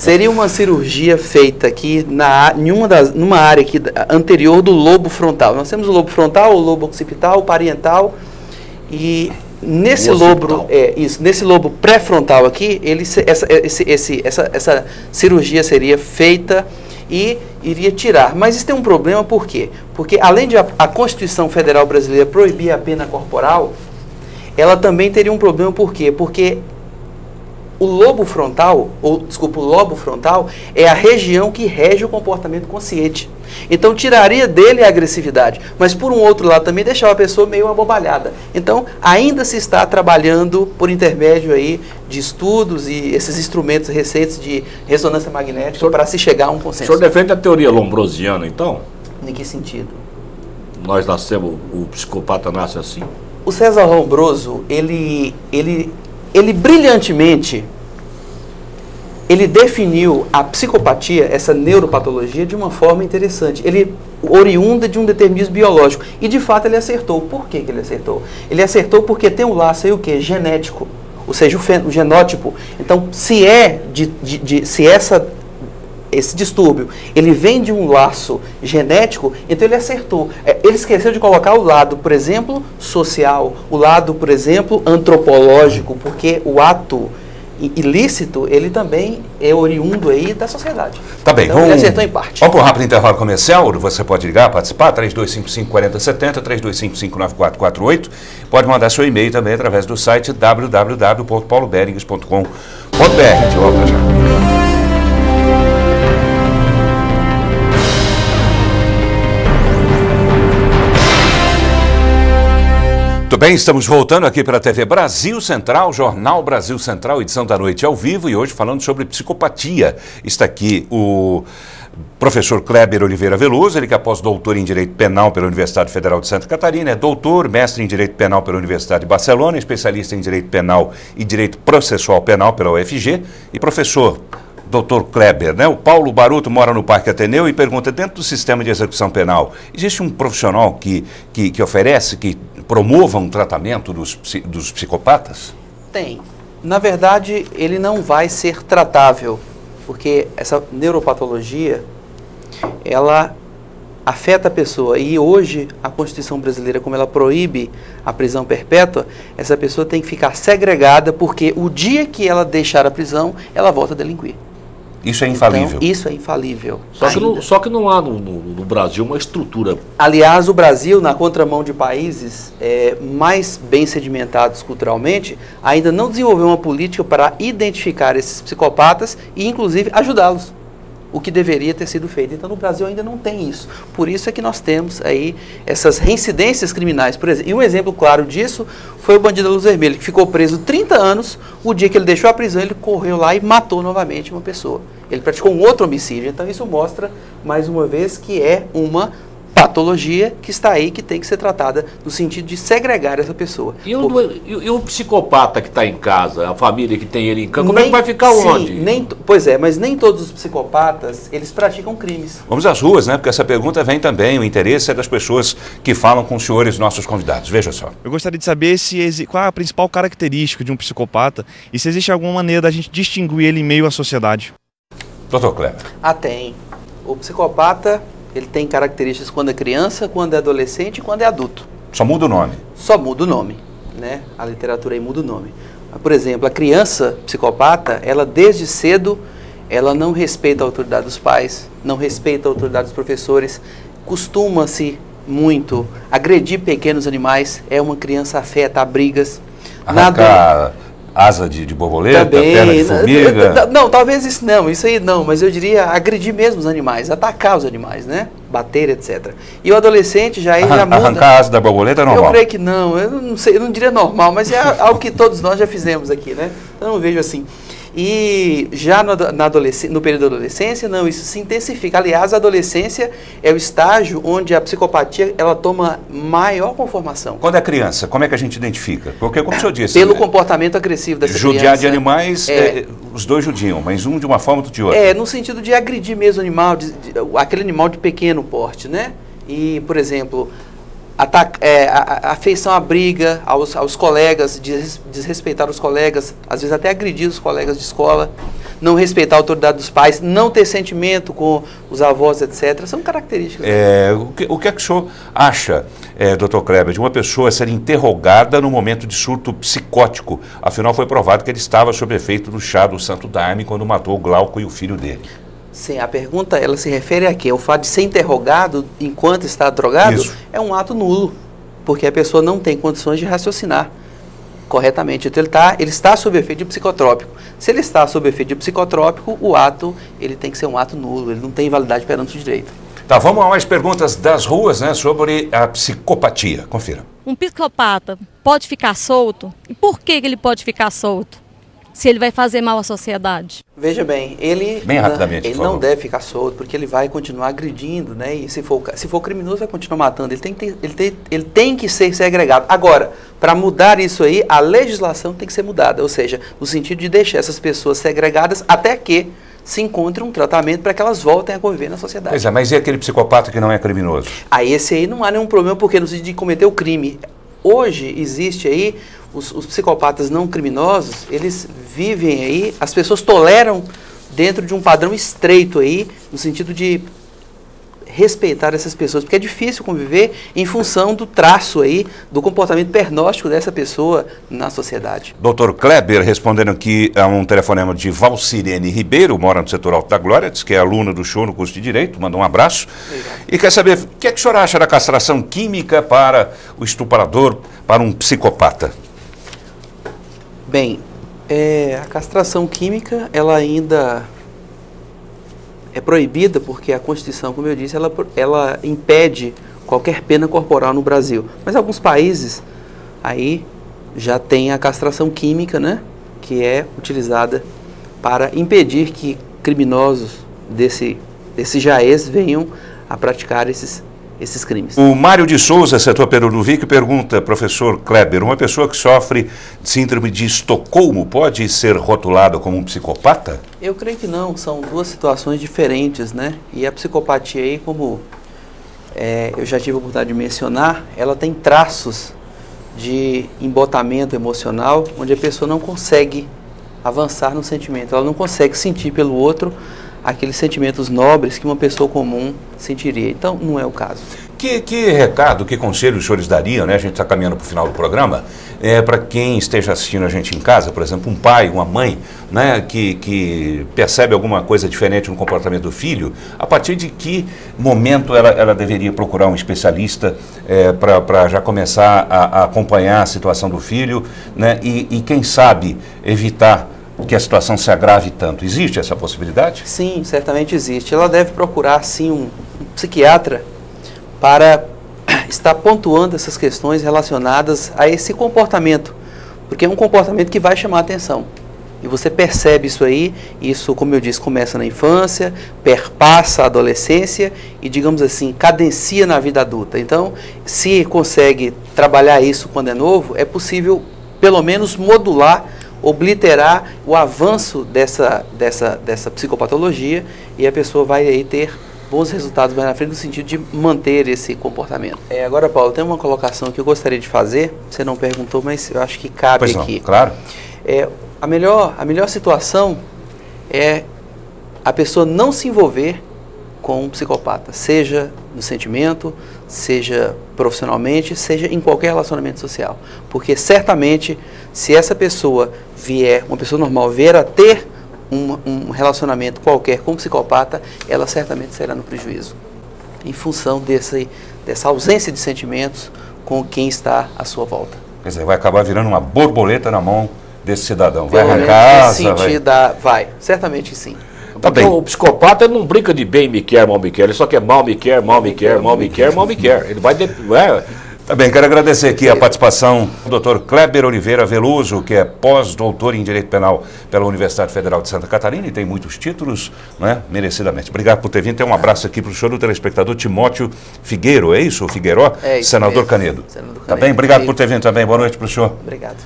Seria uma cirurgia feita aqui numa área aqui anterior do lobo frontal. Nós temos o lobo frontal, o lobo occipital, o parietal e nesse lobo pré-frontal aqui, essa cirurgia seria feita e iria tirar. Mas isso tem um problema, por quê? Porque além de a Constituição Federal Brasileira proibir a pena corporal, ela também teria um problema, por quê? Porque o lobo frontal é a região que rege o comportamento consciente. Então, tiraria dele a agressividade, mas por um outro lado também deixava a pessoa meio abobalhada. Então, ainda se está trabalhando por intermédio aí de estudos e esses instrumentos recentes de ressonância magnética para se chegar a um consenso. O senhor defende a teoria lombrosiana, então? Em que sentido? Nós nascemos, o psicopata nasce assim? O César Lombroso, ele brilhantemente, ele definiu a psicopatia, essa neuropatologia, de uma forma interessante. Ele oriunda de um determinismo biológico. E, de fato, ele acertou. Por que ele acertou? Ele acertou porque tem um laço aí, o quê? Genético. Ou seja, o genótipo. Então, se esse distúrbio, ele vem de um laço genético, então ele acertou. Ele esqueceu de colocar o lado, por exemplo, social, o lado, por exemplo, antropológico, porque o ato ilícito, ele também é oriundo aí da sociedade. Tá bem, então, ele acertou em parte. Vamos para um rápido intervalo comercial, você pode ligar, participar, 3255-4070, 3255-9448, pode mandar seu e-mail também através do site www.pauloberings.com.br. De volta já. Muito bem, estamos voltando aqui para a TV Brasil Central, Jornal Brasil Central, edição da noite ao vivo, e hoje falando sobre psicopatia. Está aqui o professor Kleber Oliveira Veloso, ele que é pós-doutor em Direito Penal pela Universidade Federal de Santa Catarina, é doutor, mestre em Direito Penal pela Universidade de Barcelona, especialista em Direito Penal e Direito Processual Penal pela UFG, e professor Dr. Kleber, né? O Paulo Baruto mora no Parque Ateneu e pergunta, dentro do sistema de execução penal, existe um profissional que oferece, que promova um tratamento dos psicopatas? Tem. Na verdade, ele não vai ser tratável, porque essa neuropatologia, ela afeta a pessoa. E hoje, a Constituição brasileira, como ela proíbe a prisão perpétua, essa pessoa tem que ficar segregada, porque o dia que ela deixar a prisão, ela volta a delinquir. Isso é infalível? Então, isso é infalível. Só que não há no Brasil uma estrutura. Aliás, o Brasil, na contramão de países mais bem sedimentados culturalmente, ainda não desenvolveu uma política para identificar esses psicopatas e, inclusive, ajudá-los. O que deveria ter sido feito. Então, no Brasil ainda não tem isso. Por isso é que nós temos aí essas reincidências criminais, por exemplo. E um exemplo claro disso foi o bandido da Luz Vermelha, que ficou preso 30 anos, o dia que ele deixou a prisão, ele correu lá e matou novamente uma pessoa. Ele praticou um outro homicídio. Então, isso mostra, mais uma vez, que é uma patologia que está aí, que tem que ser tratada no sentido de segregar essa pessoa. E o psicopata que está em casa, a família que tem ele em casa, como é que vai ficar onde? Pois é, mas nem todos os psicopatas, eles praticam crimes. Vamos às ruas, né? Porque essa pergunta vem também, o interesse é das pessoas que falam com os senhores, nossos convidados. Veja só. Eu gostaria de saber qual é a principal característica de um psicopata e se existe alguma maneira da gente distinguir ele em meio à sociedade. Doutor Kleber. Tem. O psicopata, ele tem características quando é criança, quando é adolescente e quando é adulto. Só muda o nome? Só muda o nome, né? A literatura aí muda o nome. Por exemplo, a criança psicopata, ela desde cedo, ela não respeita a autoridade dos pais, não respeita a autoridade dos professores, costuma-se muito agredir pequenos animais, é uma criança afeta a brigas. Arrancar asa de borboleta, perna de formiga? Não, talvez isso aí não, mas eu diria agredir mesmo os animais, atacar os animais, né? Bater, etc. E o adolescente já muda. Arrancar a asa da borboleta é normal? Eu creio que não, eu não sei, eu não diria normal, mas é algo que todos nós já fizemos aqui, né? Eu não vejo assim. E já no período da adolescência, não, isso se intensifica. Aliás, a adolescência é o estágio onde a psicopatia ela toma maior conformação. Quando é criança, como é que a gente identifica? Porque, como o senhor disse... Pelo comportamento agressivo dessa criança. Judiar de animais, os dois judiam, mas um de uma forma, outro de outra. No sentido de agredir mesmo o animal, aquele animal de pequeno porte, né? E, por exemplo... a afeição à briga, aos colegas, desrespeitar os colegas, às vezes até agredir os colegas de escola. não respeitar a autoridade dos pais, não ter sentimento com os avós, etc. São características. O que é que o senhor acha, doutor Kleber, de uma pessoa ser interrogada no momento de surto psicótico? Afinal, foi provado que ele estava sob efeito do chá do Santo Daime quando matou o Glauco e o filho dele. Sim, a pergunta, ela se refere a quê? O fato de ser interrogado enquanto está drogado é um ato nulo, porque a pessoa não tem condições de raciocinar corretamente. Então ele está sob efeito de psicotrópico. Se ele está sob efeito de psicotrópico, o ato ele tem que ser um ato nulo, ele não tem validade perante o direito. Tá, vamos a mais perguntas das ruas, né, sobre a psicopatia. Confira. Um psicopata pode ficar solto? E por que ele pode ficar solto? Se ele vai fazer mal à sociedade? Veja bem, ele não deve ficar solto, porque ele vai continuar agredindo, né? E se for criminoso, vai continuar matando. Ele tem que ser segregado. Agora, para mudar isso aí, a legislação tem que ser mudada, ou seja, no sentido de deixar essas pessoas segregadas até que se encontre um tratamento para que elas voltem a conviver na sociedade. Pois é, mas e aquele psicopata que não é criminoso? Esse aí não há nenhum problema, porque no sentido de cometer o crime. Hoje existe aí, os psicopatas não criminosos, eles vivem aí, as pessoas toleram dentro de um padrão estreito aí, no sentido de respeitar essas pessoas, porque é difícil conviver em função do traço aí, do comportamento pernóstico dessa pessoa na sociedade. Doutor Kleber, respondendo aqui a um telefonema de Valcirene Ribeiro, mora no setor Alto da Glória, diz que é aluna do show no curso de Direito, manda um abraço. Obrigado. E quer saber, o que é que o senhor acha da castração química para o estuprador, para um psicopata? Bem, a castração química, ela ainda é proibida porque a Constituição, como eu disse, ela impede qualquer pena corporal no Brasil. Mas alguns países aí já tem a castração química, né, que é utilizada para impedir que criminosos desse jaez venham a praticar esses crimes. O Mário de Souza, setor Perunovic, pergunta, professor Kleber, uma pessoa que sofre síndrome de Estocolmo pode ser rotulada como um psicopata? Eu creio que não, são duas situações diferentes, né? E a psicopatia aí, como eu já tive a oportunidade de mencionar, ela tem traços de embotamento emocional, onde a pessoa não consegue avançar no sentimento, ela não consegue sentir pelo outro aqueles sentimentos nobres que uma pessoa comum sentiria. Então, não é o caso. Que recado, que conselho os senhores dariam, né? A gente está caminhando para o final do programa, para quem esteja assistindo a gente em casa, por exemplo, um pai, uma mãe, né, que percebe alguma coisa diferente no comportamento do filho, a partir de que momento ela deveria procurar um especialista para já começar a acompanhar a situação do filho, né, e quem sabe evitar que a situação se agrave tanto. Existe essa possibilidade? Sim, certamente existe. Ela deve procurar, sim, um psiquiatra para estar pontuando essas questões relacionadas a esse comportamento, porque é um comportamento que vai chamar a atenção. E você percebe isso aí, isso, como eu disse, começa na infância, perpassa a adolescência e, digamos assim, cadencia na vida adulta. Então, se consegue trabalhar isso quando é novo, é possível, pelo menos, modular, obliterar o avanço dessa psicopatologia, e a pessoa vai aí ter bons resultados mais na frente no sentido de manter esse comportamento. Agora, Paulo, tem uma colocação que eu gostaria de fazer, você não perguntou, mas eu acho que cabe aqui. Claro. A melhor situação é a pessoa não se envolver com um psicopata, seja no sentimento, seja profissionalmente, seja em qualquer relacionamento social. Porque certamente, se essa pessoa uma pessoa normal, vier a ter um relacionamento qualquer com um psicopata, ela certamente será no prejuízo, em função dessa ausência de sentimentos com quem está à sua volta. Quer dizer, vai acabar virando uma borboleta na mão desse cidadão. Vai arrancar asa, vai. Certamente sim. Tá bem. O psicopata não brinca de bem me quer, mal me quer, ele só quer mal me quer, mal me quer, mal me quer, mal me quer. Ele vai... Tá bem, quero agradecer aqui a participação do Dr. Kleber Oliveira Veloso, que é pós-doutor em Direito Penal pela Universidade Federal de Santa Catarina e tem muitos títulos, né, merecidamente. Obrigado por ter vindo. Tem um abraço aqui para o senhor do telespectador Timóteo Figueiro, é isso? Figueiró? É isso. Senador Canedo. Tá bem? Obrigado por ter vindo também. Boa noite para o senhor. Obrigado.